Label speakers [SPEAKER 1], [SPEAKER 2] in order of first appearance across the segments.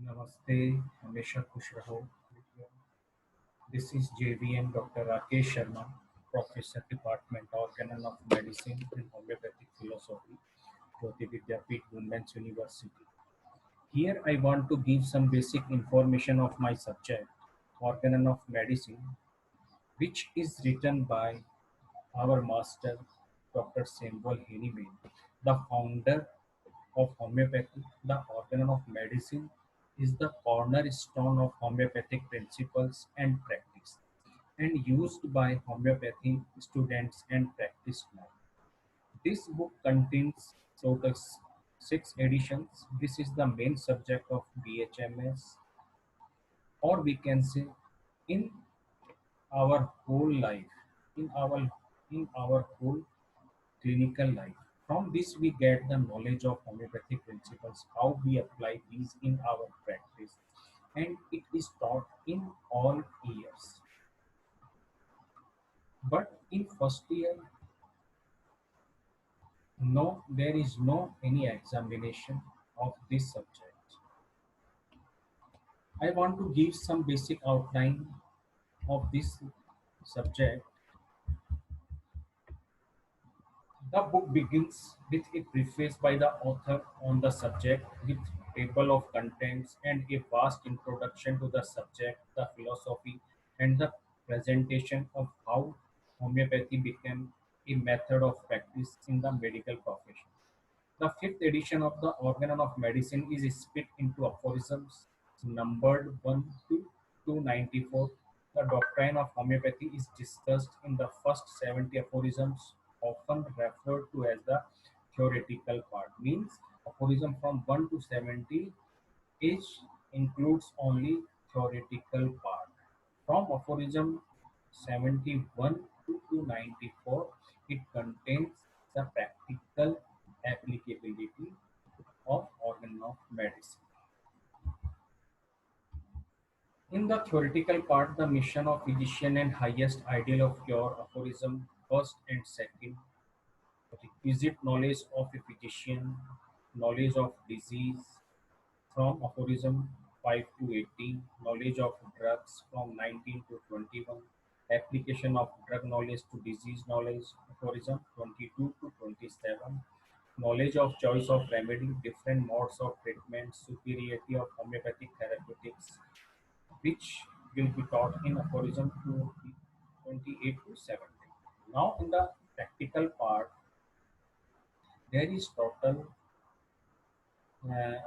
[SPEAKER 1] नमस्ते, हमेशा खुश रहो। This is JVM Dr. Rakesh Sharma, Professor Department Organon of Medicine and Homeopathic Philosophy, Jyoti Vidyapeeth Women's University. Here I want to give some basic information of my subject, Organon of Medicine, which is written by our master, Dr. Samuel Hahnemann, the founder of homeopathy. The organ of medicine is the cornerstone of homeopathic principles and practice, and used by homeopathy students and practitioners. This book contains total six editions. This is the main subject of BHMS, or we can say in our whole life, in our whole clinical life. From this, we get the knowledge of homeopathic principles, how we apply these in our practice, and it is taught in all years. But in first year, no, there is no any examination of this subject. I want to give some basic outline of this subject. The book begins with a preface by the author on the subject with table of contents and a vast introduction to the subject, the philosophy, and the presentation of how homeopathy became a method of practice in the medical profession. The fifth edition of the Organon of Medicine is split into aphorisms numbered 1 to 294. The doctrine of homeopathy is discussed in the first 70 aphorisms, often referred to as the theoretical part. Means aphorism from 1 to 70 is includes only theoretical part. From aphorism 71 to 294, it contains the practical applicability of organ of medicine. In the theoretical part, the mission of physician and highest ideal of cure, aphorism first and second, requisite knowledge of a physician, knowledge of disease from aphorism 5 to 18, knowledge of drugs from 19 to 21, application of drug knowledge to disease knowledge, aphorism 22 to 27, knowledge of choice of remedy, different modes of treatment, superiority of homeopathic therapeutics, which will be taught in aphorism 28 to 70. Now, in the practical part, there is total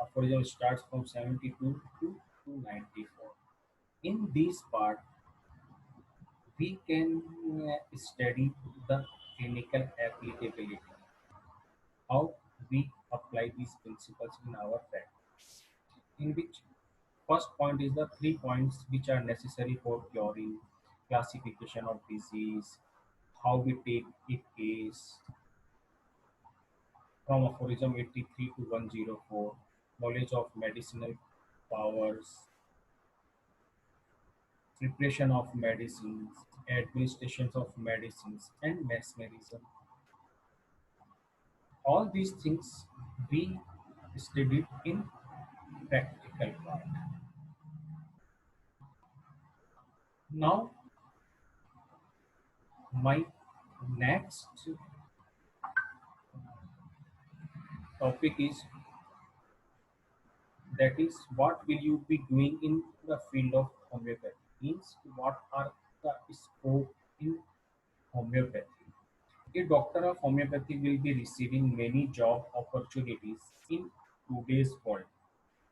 [SPEAKER 1] aphorism starts from 72 to 294. In this part, we can study the clinical applicability, how we apply these principles in our practice. In which first point is the 3 points which are necessary for curing, classification of disease, how we take a case from aphorism 83 to 104, knowledge of medicinal powers, preparation of medicines, administrations of medicines, and mesmerism. All these things we studied in practical part. Now, my next topic is that is what will you be doing in the field of homeopathy? Means what are the scope in homeopathy? A doctor of homeopathy will be receiving many job opportunities in today's world.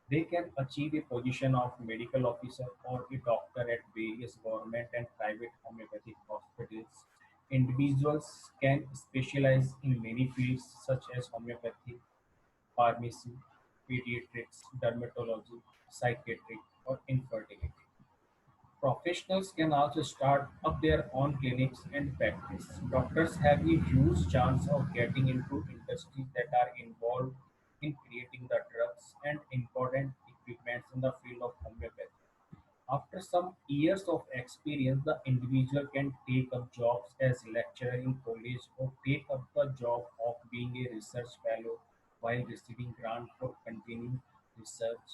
[SPEAKER 1] They can achieve a position of medical officer or a doctor at various government and private homeopathic hospitals. Individuals can specialize in many fields such as homeopathy, pharmacy, pediatrics, dermatology, psychiatry, or infertility. Professionals can also start up their own clinics and practice. Doctors have a huge chance of getting into industries that are involved in creating the drugs and important equipments in the field of homeopathy. After some years of experience, the individual can take up jobs as lecturer in college or take up the job of being a research fellow while receiving grant for continuing research.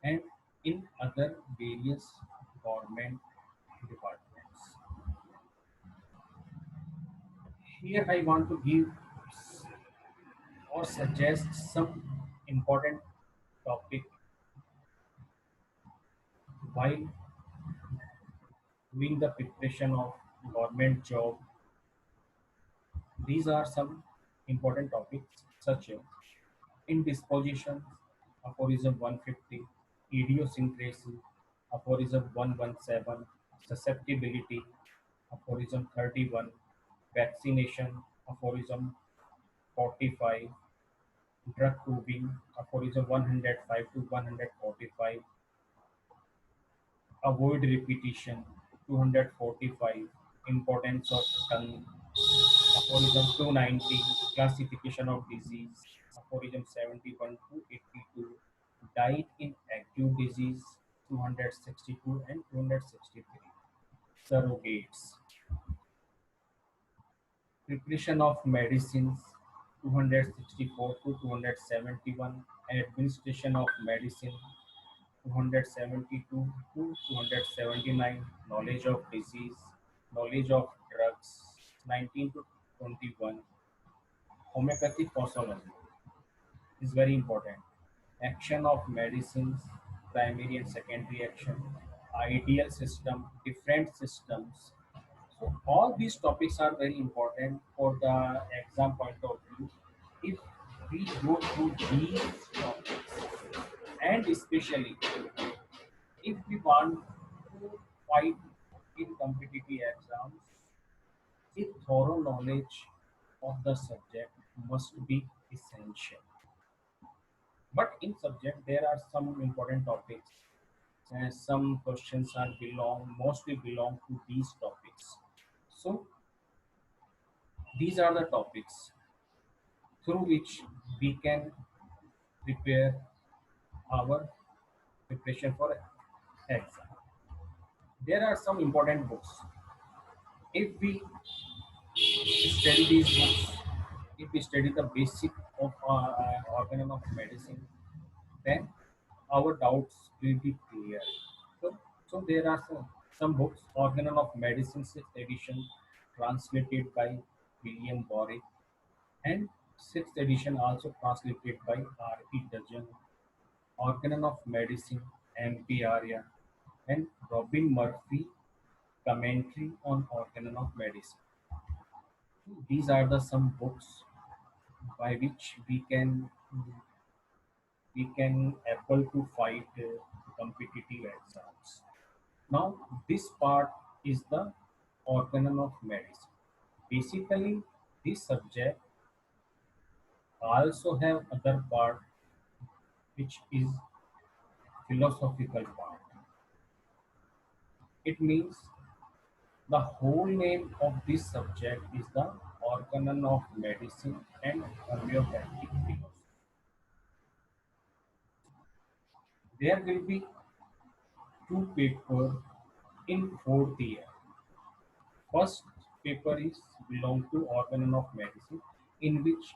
[SPEAKER 1] and in other various government departments. Here I want to give or suggest some important topic while doing the preparation of government job. These are some important topics such as indisposition, aphorism 150, idiosyncrasy, aphorism 117, susceptibility, aphorism 31, vaccination, aphorism 45, drug proving, aphorism 105 to 145, avoid repetition, 245, importance of tongue, aphorism 290, classification of disease, aphorism 71 to 82, diet in acute disease, 262 and 263, surrogates, preparation of medicines, 264 to 271, administration of medicine, 272 to 279, knowledge of disease, knowledge of drugs, 19 to 21, homeopathic posology is very important. Action of medicines, primary and secondary action, ideal system, different systems. So all these topics are very important for the exam point of view. If we go through these topics, and especially if we want to fight in competitive exams, a thorough knowledge of the subject must be essential. But in subject, there are some important topics, and some questions are mostly belong to these topics. So these are the topics through which we can prepare our preparation for exam. There are some important books. If we study these books, if we study the basic of organ of medicine, then our doubts will be clear. So there are some books, Organon of Medicine, 6th edition, translated by William Borwick, and 6th edition also translated by R.P. Dudgeon, Organon of Medicine, M.P. Arya, and Robin Murphy, Commentary on Organon of Medicine. These are the some books by which we can able to fight competitive exams. Now, this part is the organon of medicine. Basically, this subject also have other part which is philosophical part. It means the whole name of this subject is the organon of medicine and homeopathic philosophy. There will be two papers in fourth year. First paper is belong to organon of medicine, in which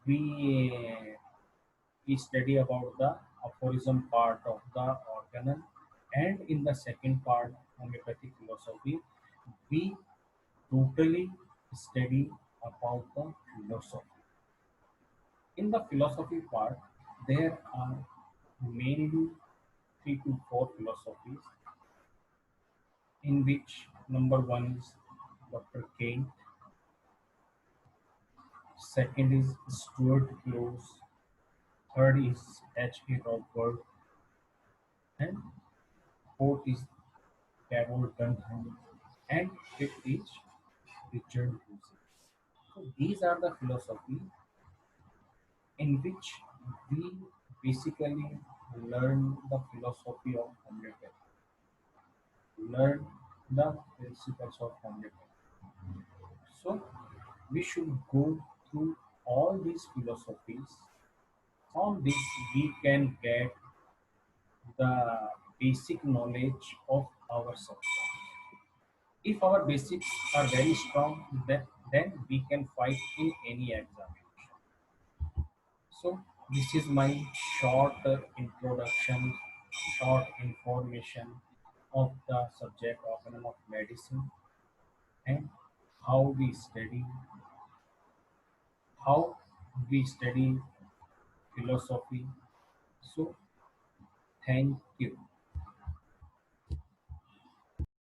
[SPEAKER 1] we we study about the aphorism part of the organon, and in the second part, homeopathic philosophy, we totally study about the philosophy. In the philosophy part, there are mainly three to four philosophies, in which number one is Dr. Kane, second is Stuart Close, third is H.P. Rothbard, and fourth is Carol Dunham, and fifth is Richard Dawkins. So these are the philosophy in which we basically learn the philosophy of homeopathy, learn the principles of homeopathy. So we should go through all these philosophies. On this, we can get the basic knowledge of our subject. If our basics are very strong, then we can fight in any examination. So this is my short introduction short information of the subject of medicine and how we study, how we study philosophy. So thank you.